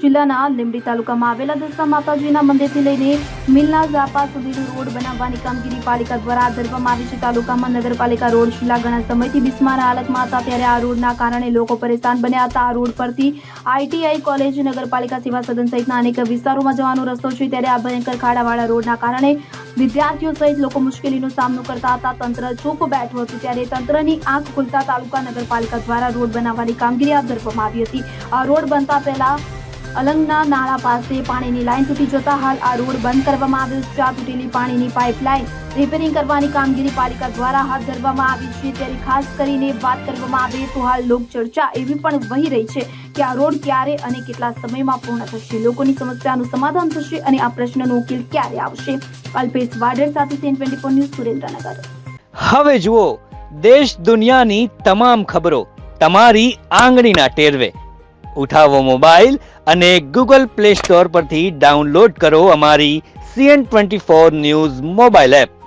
જિલ્લાના લીંબડી તાલુકામાં આવેલા દસના માતાજીના મંદિરથી લઈને મિલના ઝાપા સુધીનો રોડ બનાવવાની કામગીરી પાલિકા દ્વારા હાથ ધરવામાં આવી છે। તાલુકામાં નગરપાલિકા રોડ છેલ્લા ઘણા સમયથી બિસ્માર હાલતમાં હતા, ત્યારે આ રોડના કારણે લોકો પરેશાન બન્યા હતા। આ રોડ પરથી ITI કોલેજ, નગરપાલિકા સેવા સદન સહિતના અનેક વિસ્તારોમાં જવાનો રસ્તો છે, ત્યારે આ ભયંકર ખાડાવાળા રોડના કારણે વિદ્યાર્થીઓ સહિત લોકો મુશ્કેલીનો સામનો કરતા હતા। તંત્ર ચૂપ બેઠું હતું, ત્યારે તંત્રની આંખ ખુલતા તાલુકા નગરપાલિકા દ્વારા રોડ બનાવવાની કામગીરી હાથ ધરવામાં આવી હતી। આ રોડ બનતા પહેલા અલંગના નાળા પાસે પાણીની લાઈન તૂટી જતા હાલ આ રોડ બંધ કરવામાં આવ્યો છે। આ તૂટેલી પાણીની પાઇપલાઇન રિપેરિંગ કરવાની કામગીરી પાલિકા દ્વારા હાથ ધરવામાં આવી છે। ત્યારે ખાસ કરીને વાત કરવામાં આવે તો હાલ લોકચર્ચા એવી પણ વહી રહી છે કે આ રોડ ક્યારે અને કેટલા સમયમાં પૂર્ણ થશે, લોકોની સમસ્યાનું સમાધાન થશે અને આ પ્રશ્નનો ઉકેલ ક્યારે આવશે। અલ્પેશ વાડેર સાથે CN24 ન્યૂઝ, સુરેન્દ્રનગર। હવે જુઓ દેશ દુનિયાની તમામ ખબરો તમારી આંગળીના ટેરવે। ઉઠાવો મોબાઈલ અને Google Play Store પરથી ડાઉનલોડ કરો અમારી CN24 ન્યૂઝ મોબાઈલ એપ।